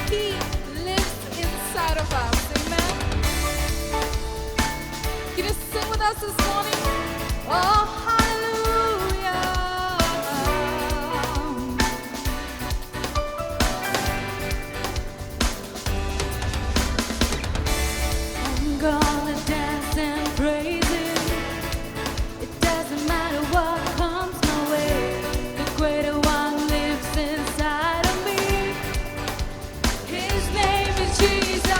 He lives inside of us. Amen. Can you sing with us this morning? Oh, hallelujah. I'm gonna dance and praise Him. It doesn't matter what comes my way. The greater one lives inside of me. His name is Jesus.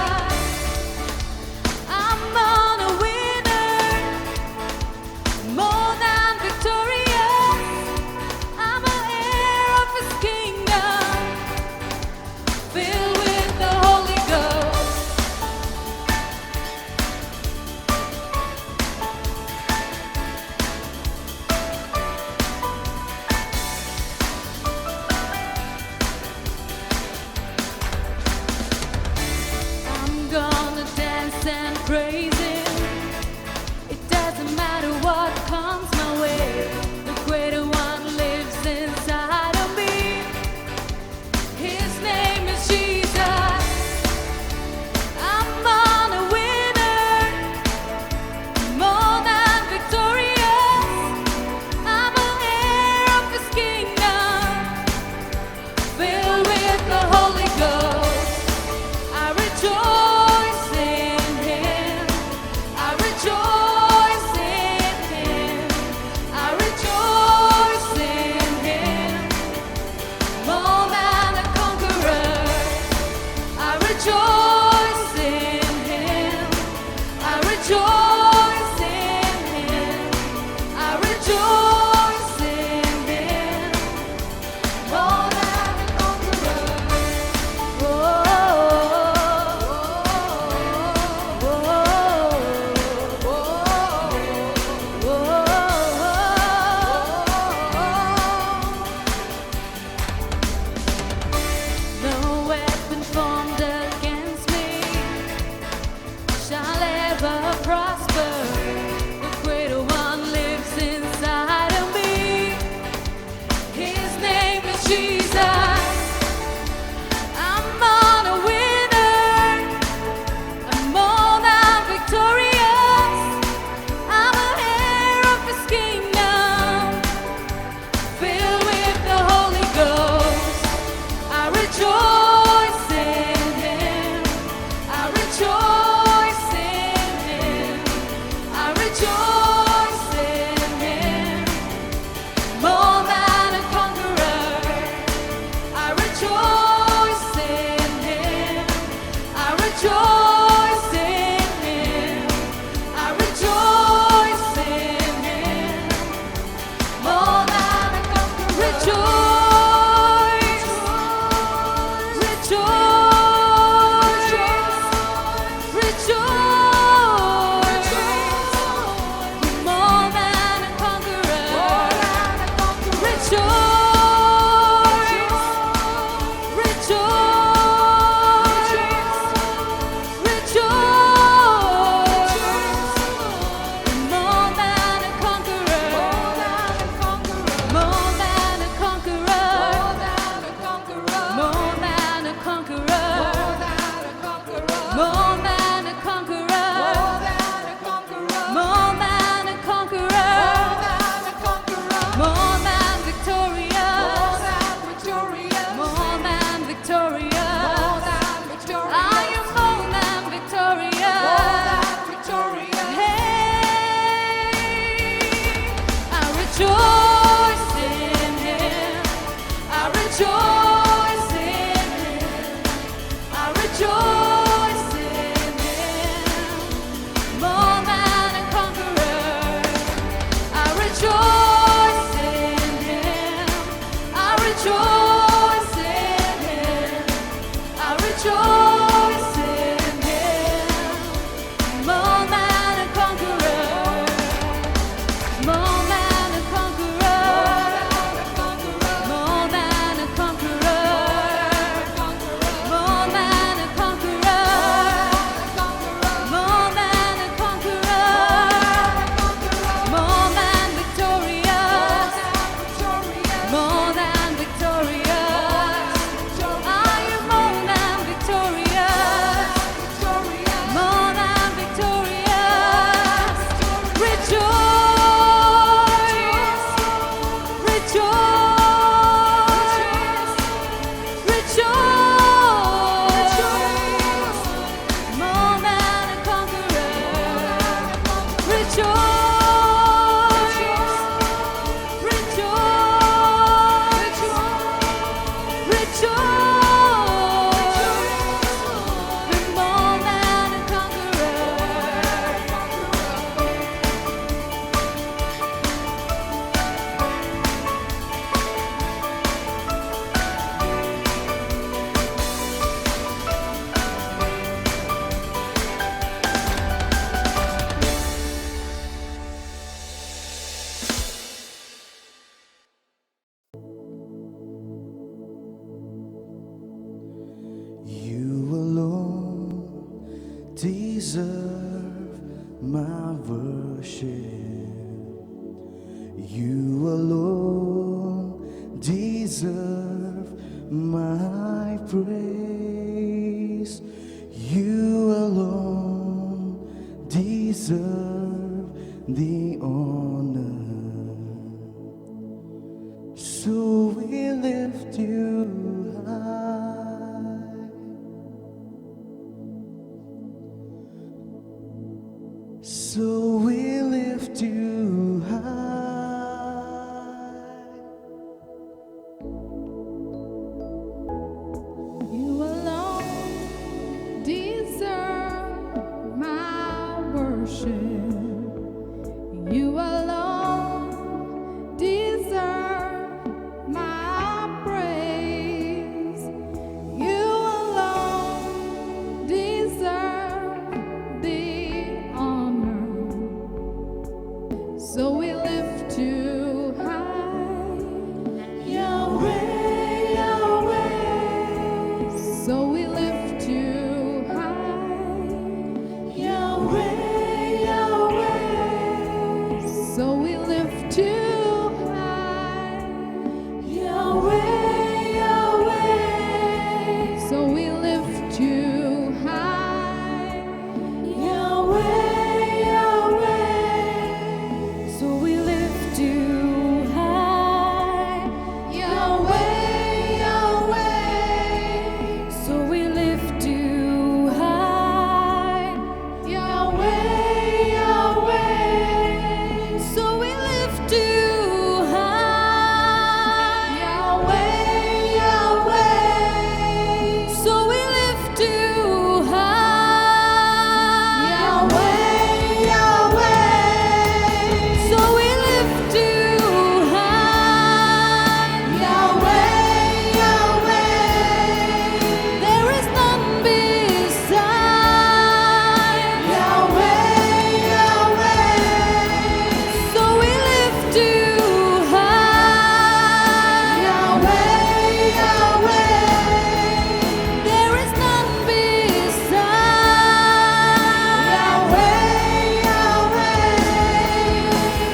I'm on a winner, more than deserve my worship. You alone deserve my praise. You alone deserve the honor. So we lift you high. So we lift you high. You alone deserve my worship. You alone deserve my praise. You alone deserve the honor. So we lift you high, Yahweh, Yahweh. So we lift you high, Yahweh, Yahweh. So we lift you high, Yahweh, Yahweh. So we lift you high, Yahweh, Yahweh. So we lift you high, Yahweh, Yahweh. So we lift you high, Yahweh, Yahweh. So we lift you high, Yahweh, Yahweh. So we lift you high, Yahweh, Yahweh. So we lift you high, Yahweh, Yahweh. There is none beside, Yahweh, Yahweh. So we lift you high, Yahweh, Yahweh. There is none beside, Yahweh, Yahweh.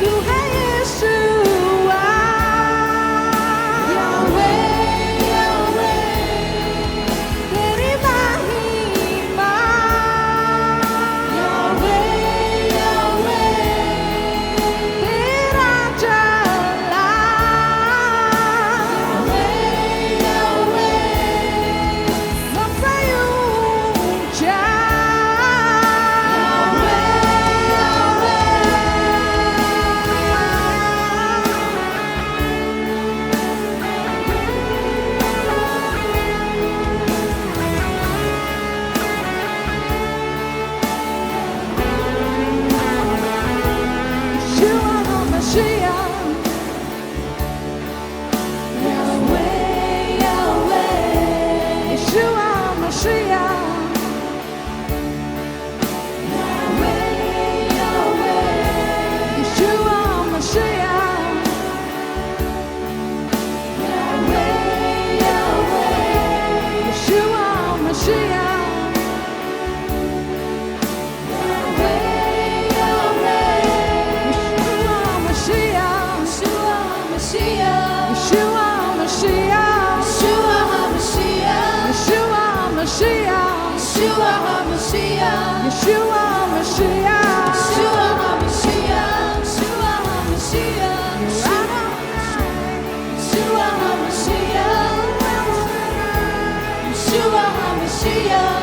You are Yeshua, Yahweh, Yahweh. Terima Yahweh, Yahweh. Terajalah, Yahweh, Yahweh. Sampai Yeshua HaMashiach, Yahweh, Yahweh. Yeshua HaMashiach, Yahweh, Yahweh. Yeshua HaMashiach, Yahweh, Yahweh. Yeshua HaMashiach, Yahweh, Yahweh. Yeshua HaMashiach, Yeshua HaMashiach, Yeshua HaMashiach, Yeshua HaMashiach, Yeshua HaMashiach, Yeshua HaMashiach, Yeshua HaMashiach, Yeshua HaMashiach, Yeshua HaMashiach, Yeshua HaMashiach,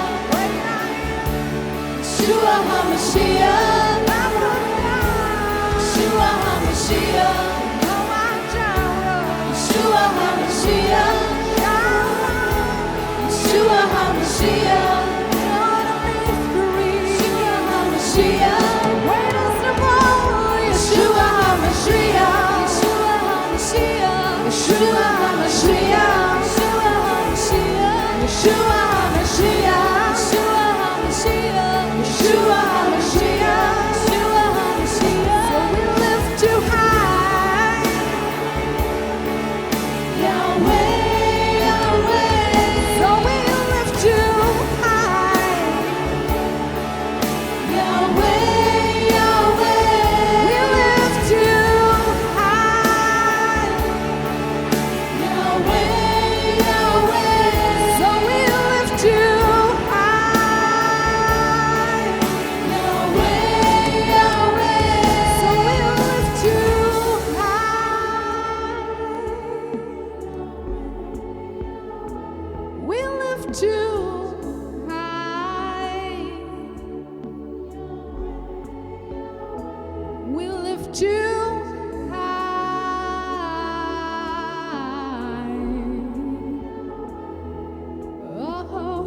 Yeshua HaMashiach, Yeshua HaMashiach, Yeshua HaMashiach, Yeshua HaMashiach, Yeshua HaMashiach, greatest of all, Yeshua HaMashiach, Yeshua HaMashiach, Yeshua HaMashiach, Yeshua HaMashiach. So we lift you high, Yahweh, Yahweh. So we lift you high. too high. We lift too high. Oh,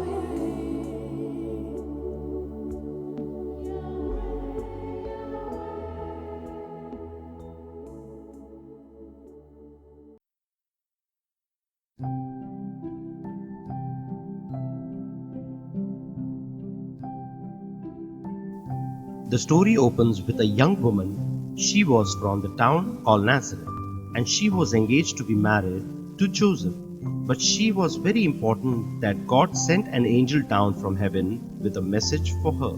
The story opens with a young woman. She was from the town called Nazareth, and she was engaged to be married to Joseph. But she was very important that God sent an angel down from heaven with a message for her.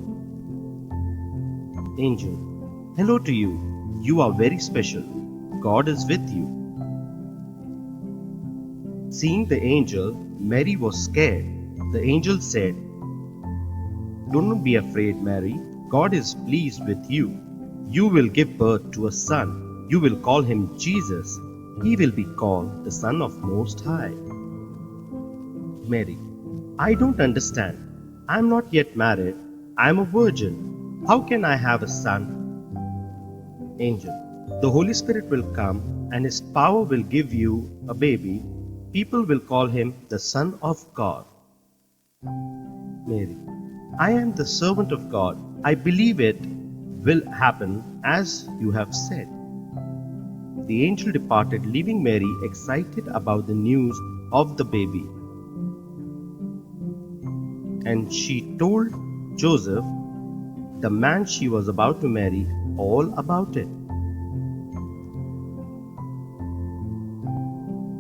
Angel, hello to you. You are very special. God is with you. Seeing the angel, Mary was scared. The angel said, "Do not be afraid, Mary. God is pleased with you. You will give birth to a son. You will call him Jesus. He will be called the Son of Most High." Mary, I don't understand. I am not yet married. I am a virgin. How can I have a son? Angel, the Holy Spirit will come and his power will give you a baby. People will call him the Son of God. Mary, I am the servant of God. I believe it will happen as you have said. The angel departed, leaving Mary excited about the news of the baby. And she told Joseph, the man she was about to marry, all about it.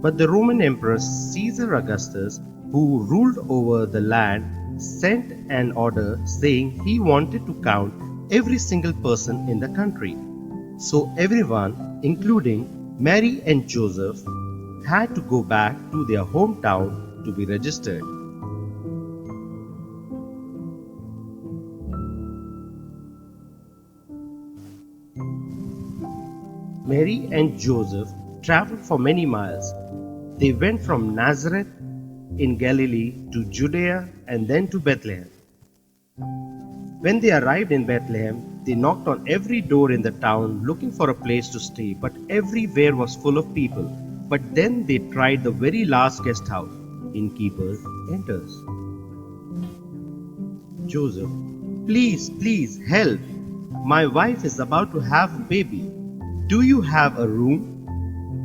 But the Roman Emperor Caesar Augustus, who ruled over the land, sent an order saying he wanted to count every single person in the country. So everyone, including Mary and Joseph, had to go back to their hometown to be registered. Mary and Joseph traveled for many miles. They went from Nazareth in Galilee to Judea and then to Bethlehem. When they arrived in Bethlehem, they knocked on every door in the town looking for a place to stay, but everywhere was full of people. But then they tried the very last guest house. Innkeeper enters. Joseph, please help. My wife is about to have a baby. Do you have a room?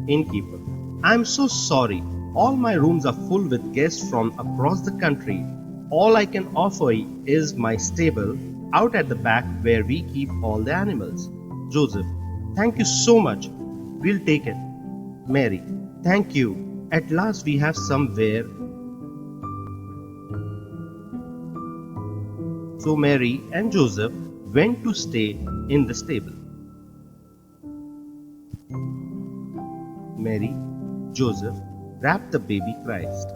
Innkeeper, I am so sorry. All my rooms are full with guests from across the country. All I can offer is my stable out at the back where we keep all the animals. Joseph, thank you so much. We'll take it. Mary, thank you. At last we have somewhere. So Mary and Joseph went to stay in the stable. Mary, Joseph wrapped the baby Christ.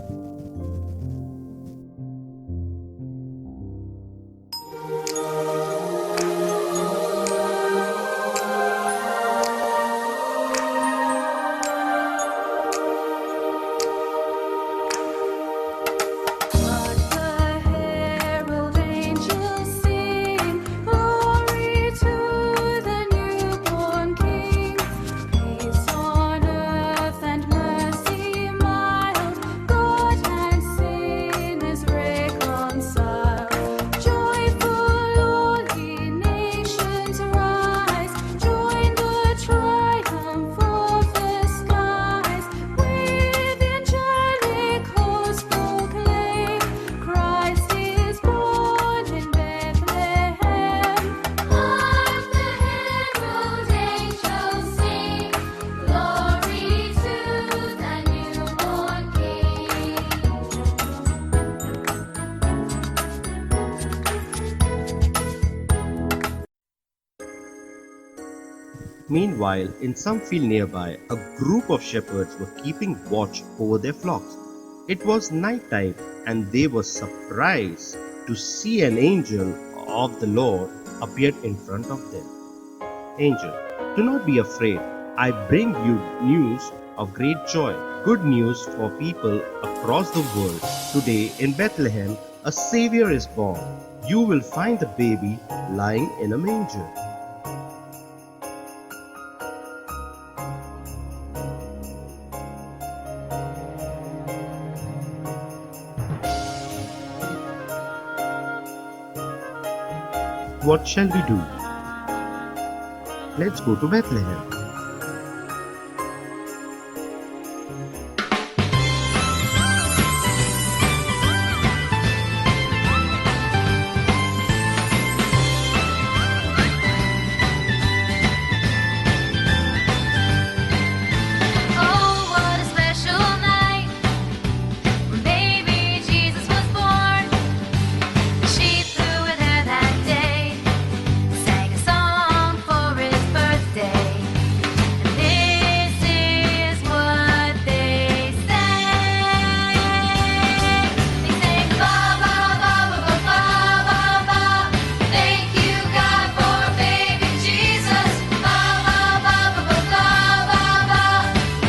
Meanwhile, in some field nearby, a group of shepherds were keeping watch over their flocks. It was night time, and they were surprised to see an angel of the Lord appeared in front of them. Angel, do not be afraid. I bring you news of great joy. Good news for people across the world. Today in Bethlehem, a Savior is born. You will find the baby lying in a manger. What shall we do? Let's go to Bethlehem. Oh, what a special night when baby Jesus was born. The sheep who were there that day sang a song for his birthday. And this is what they sang. They sang ba ba ba ba ba ba ba ba. Thank you God for baby Jesus. Ba ba ba ba ba ba ba ba.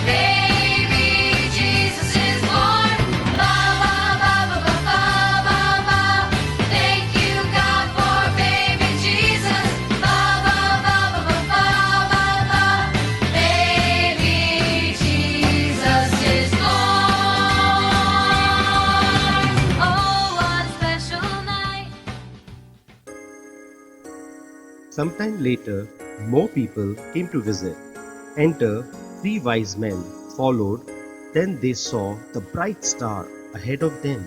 Baby Jesus is born. Ba ba ba ba ba ba ba ba. Thank you God for baby Jesus. Ba ba ba ba ba ba ba ba. Baby Jesus is born. Oh, what a special night. Sometime later, more people came to visit. Enter 3 wise men, followed. Then they saw the bright star ahead of them.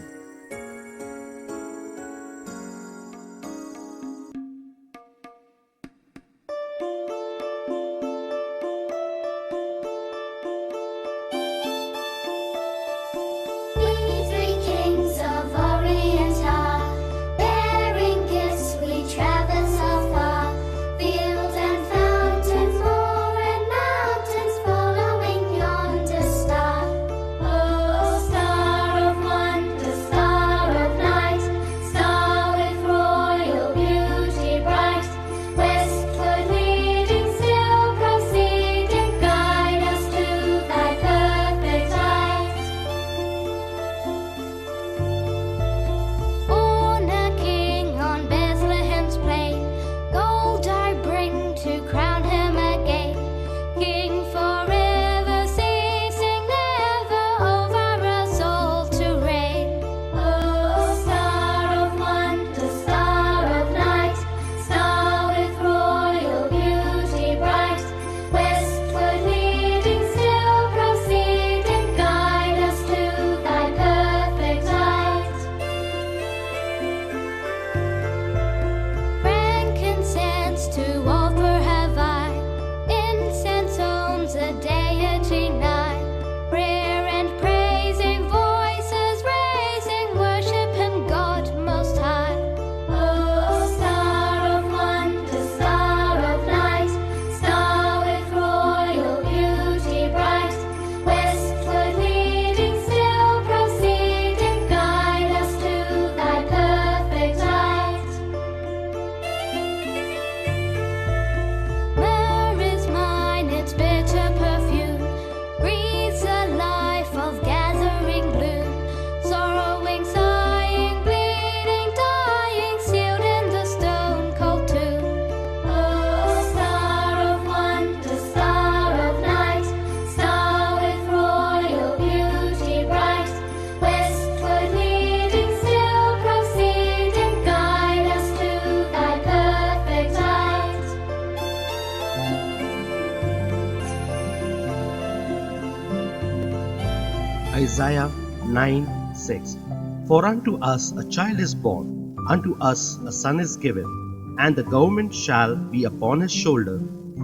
We three kings of Orient are, bearing gifts we travel so far. Fields and fountains, moor and mountains, following yonder star. Oh, star of wonder, star of night, star with royal beauty bright. Westward leading, still proceeding, guide us to thy perfect light. Born a king on Bethlehem's plain, gold I bring to crown him again. King forever, ceasing never over us all to reign. Oh, star of wonder, star of night, star with royal beauty bright. Westward leading, still proceeding, guide us to thy perfect light. Frankincense to offer have I, incense owns a deity nigh. Prayer and praising voices raising, worship Him God most high. Oh, star of wonder, star of night, star with royal beauty bright. Westward leading, still proceeding, guide us to thy perfect light. Myrrh is mine, its bitter perfume breathes a life of gathering bloom. Sorrowing, sighing, bleeding, dying, sealed in the stone cold tomb. Oh, star of wonder, star of night, star with royal beauty bright. Westward leading, still proceeding, guide us to thy perfect light. Isaiah 9:6. For unto us a child is born, unto us a son is given, and the government shall be upon his shoulder,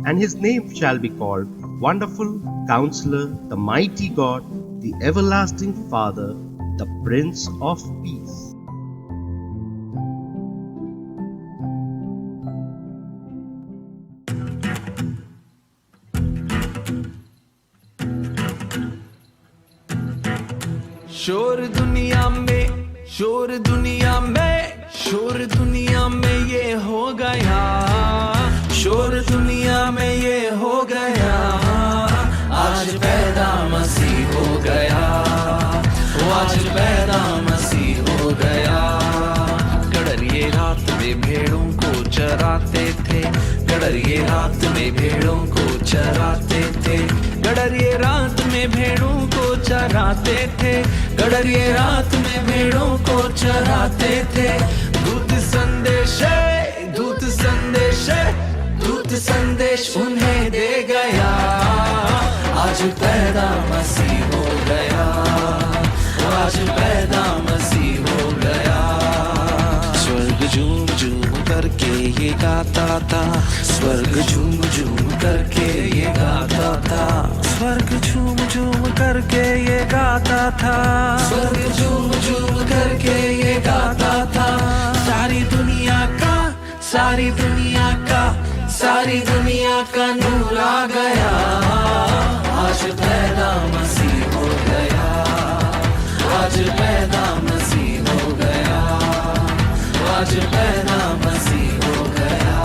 and his name shall be called Wonderful Counselor, the Mighty God, the Everlasting Father, the Prince of Peace. शोर दुनिया में, शोर दुनिया में, शोर दुनिया में ये हो गया, शोर दुनिया में ये हो गया, आज पैदा ये रात में भेड़ों को चराते थे। गडरिये रात में भेड़ों को चराते थे। गडरिये रात में भेड़ों को चराते थे। दूत संदेश, दूत संदेश, दूत संदेश उन्हें दे गया। आज पैदा मसीह हो गया। आज पैदा मसीह हो गया। स्वर्ग झूम झूम करके ये गाता था। स्वर्ग झूम झूम करके ये गाता था। स्वर्ग झूम झूम करके ये गाता था। स्वर्ग झूम झूम करके ये गाता था। सारी दुनिया का, सारी दुनिया का, सारी दुनिया का नूर आ गया। आज पैदा मसीह हो गया। आज पैदा मसीह हो गया। आज पैदा मसीह हो गया।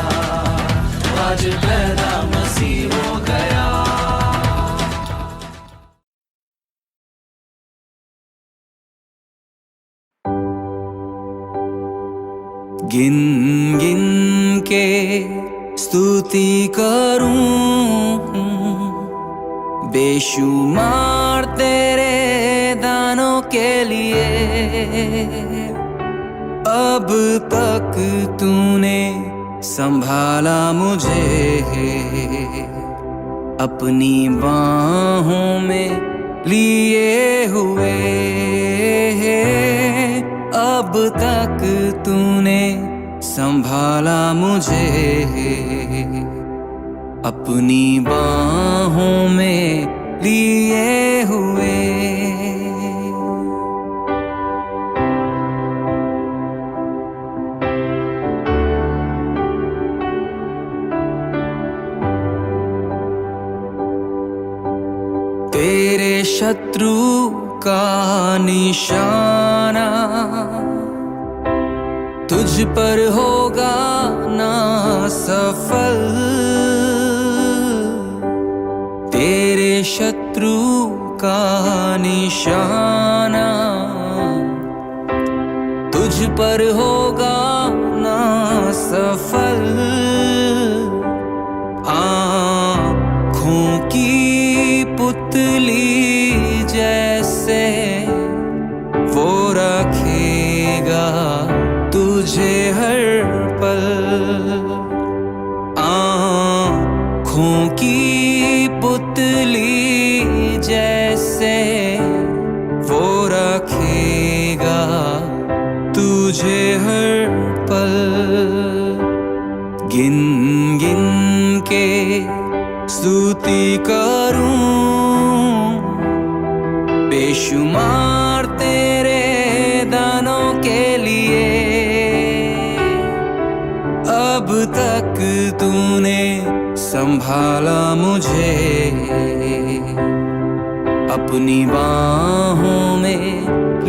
आज पैदा मसीह हो गया। गिन गिन के स्तुति करूं, बेशुमार तेरे दानों के लिए। अब तक तूने संभाला मुझे, अपनी बाहों में लिए हुए। अब तक तूने संभाला मुझे, अपनी बाहों में लिए हुए। तेरे शत्रु का निशाना तुझ पर होगा ना सफल। तेरे शत्रु का निशाना तुझ पर होगा ना सफल। आँखों की पुतली जैसे वो रखेगा तुझे हर पल। आँखों की पुतली जैसे वो रखेगा तुझे हर पल। गिन गिन के स्तुति करूं, बेशुमार तेरे दानों के लिए। अब तक तूने संभाला मुझे, अपनी बाहों में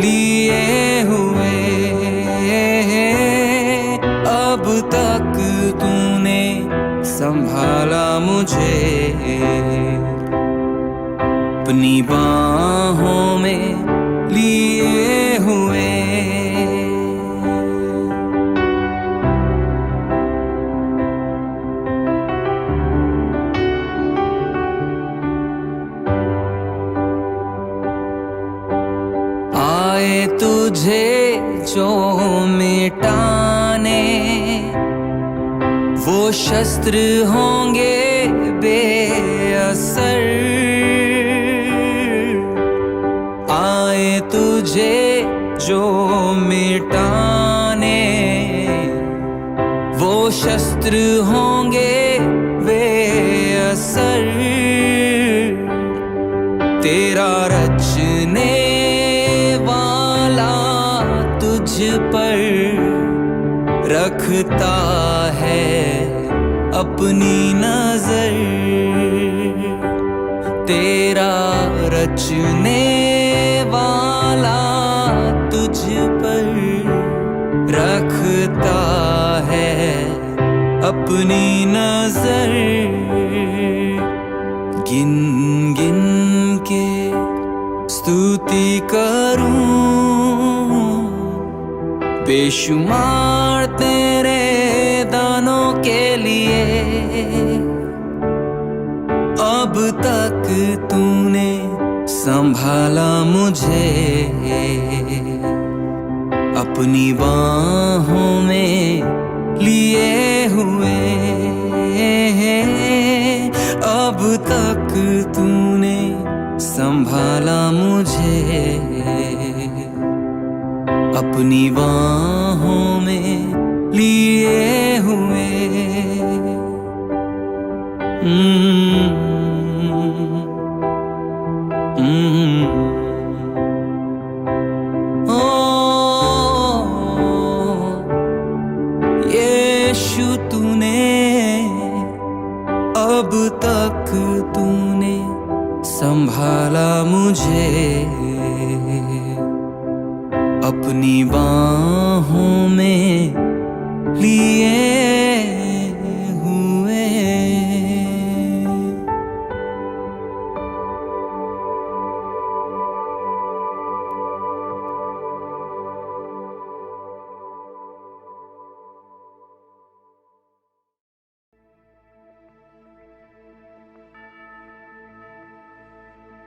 लिए हुए। अब तक तूने संभाला मुझे, अपनी बाहों में लिए हुए। आए तुझे जो मिटाने, वो शस्त्र होंगे बेअसर। आए तुझे जो मिटाने, वो शस्त्र होंगे बेअसर। तेरा रचने वाला तुझ पर रखता है अपनी नजर। तेरा रचने वाला तुझ पर रखता है अपनी नजर। गिन गिन के स्तुति करूं, बेशुमार तेरे दानों के लिए अब तक तूने संभाला मुझे अपनी बाहों में लिए हुए अब तक तूने संभाला मुझे अपनी बाहों में लिए हुए यीशु तूने अब तक तूने संभाला मुझे अपनी बाहों में लिए हुए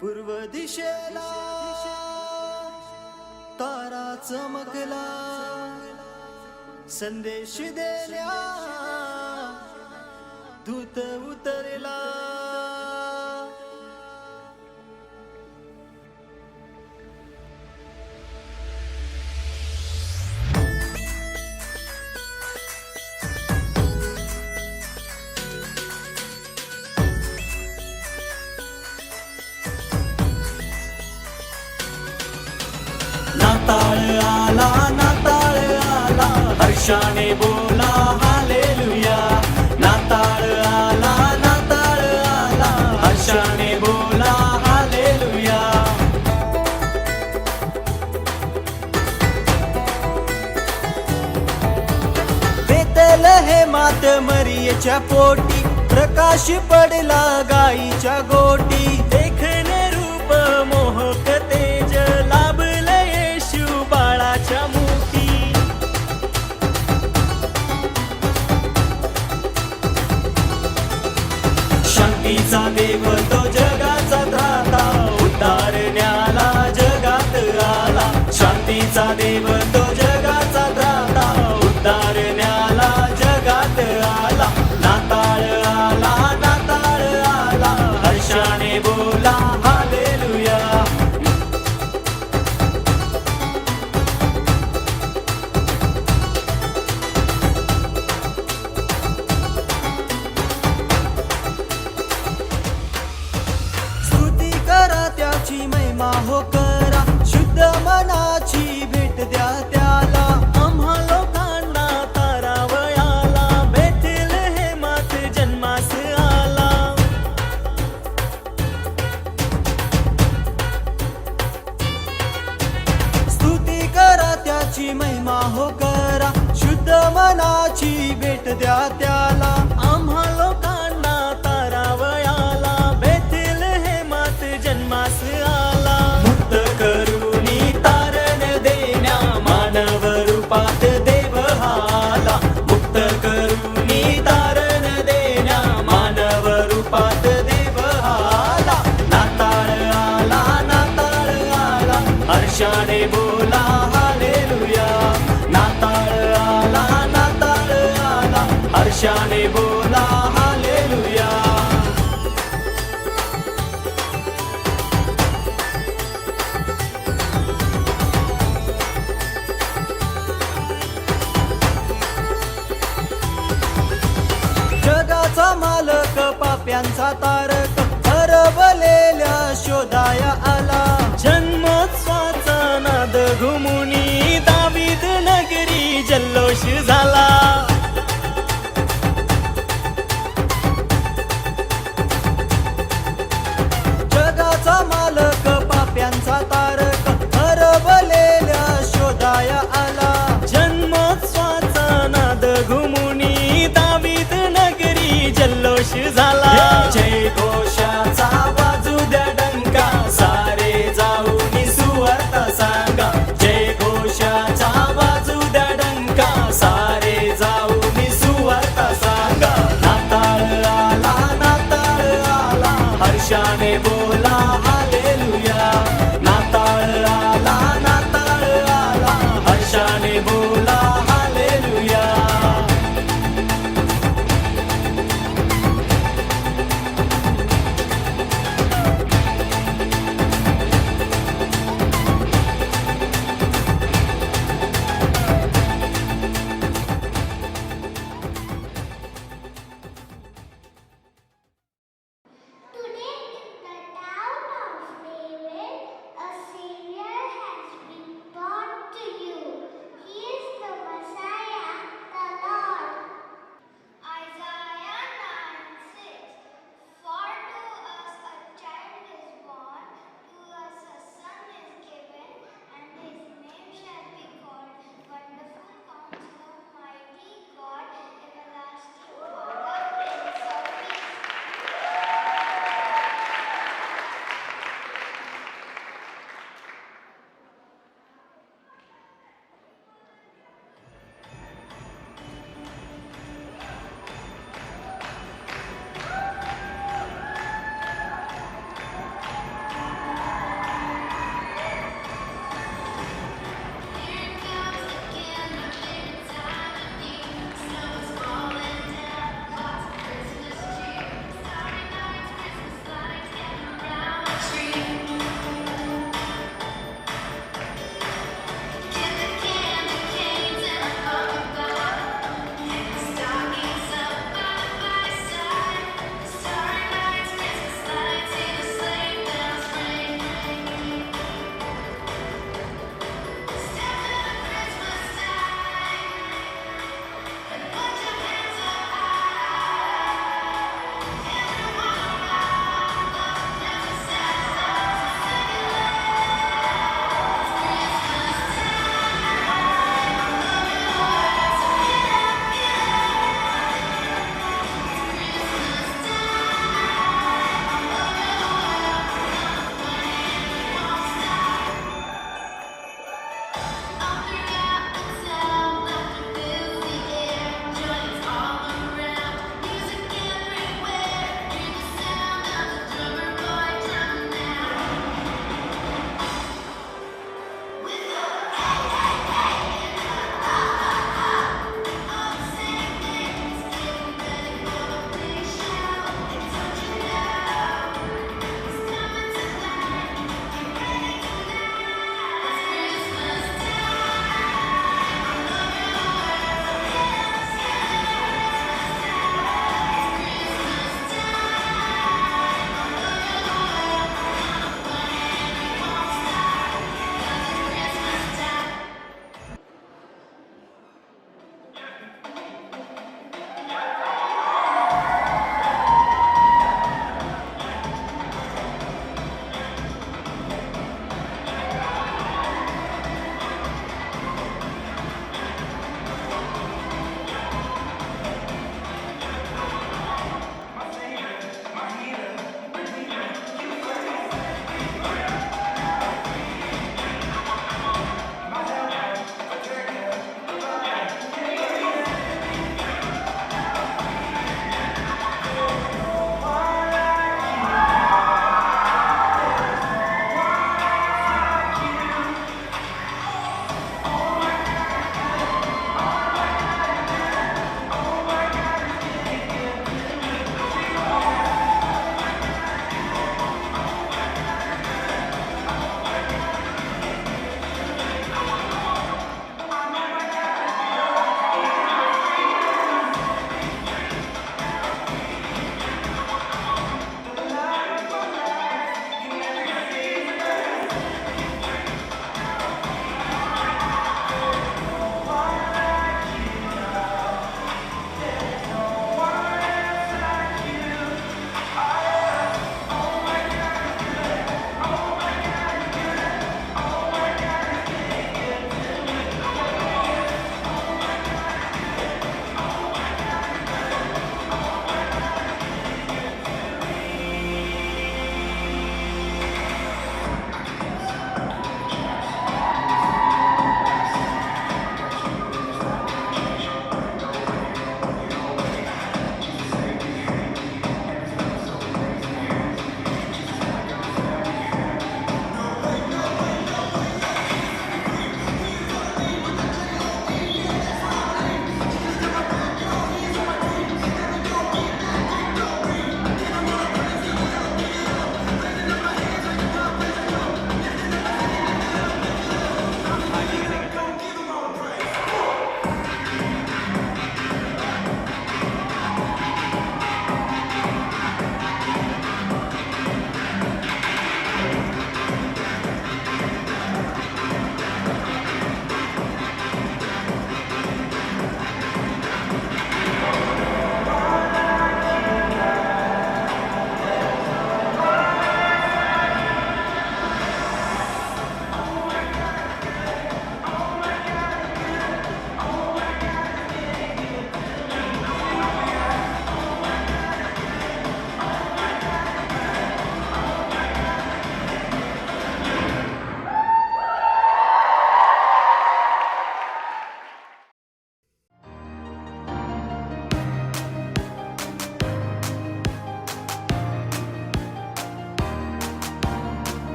पूर्व दिशेला तारा चमकला संदेश देल्या दूत उतरला नाताळ आला हर्षाने बोला हालेलुया नाताळ आला हर्षाने बोला हालेलुया बेतलहेमात मरियेच्या पोटी प्रकाश पडला गाईच्या गोटी देखणे रूप मोहक तेज लाभलं येशू बाळाच्या मुठी शांतीचा देव तो जगाचा त्राता उद्धारण्याला जगात आला शांतीचा देव तो जगाचा त्राता उद्धारण्याला जगात आला नाताळ आला हर्षाने बोला हालेलुया स्तुती करा त्याची महिमा हो करा शुद्ध मनाची भेट द्या त्याला आम्हा लोकांना तारावयाला बेथलेहेमात जन्मास आला स्तुती करा त्याची महिमा हो करा शुद्ध मनाची भेट द्या त्याला आम्हा लोकांना तारावयाला बेथलेहेमात जन्मास आला मुक्त करुणी तारण देण्या मानव रूपात देव आला मुक्त करुणी तारण देण्या मानव रूपात देव आला नाताळ आला हर्षाने बोला हालेलुया नाताळ आला हर्षाने बोला हालेलुया जगाचा मालक पाप्यांचा तारक हरवलेल्या शोधाया आला जन्मोत्सवाचा नाद घुमुनी दावीद नगरी जल्लोष झाला जगाचा मालक पाप्यांचा तारक हरवलेल्या शोधाया आला जन्मोत्सवाचा नाद घुमुनी दावीद नगरी जल्लोष झाला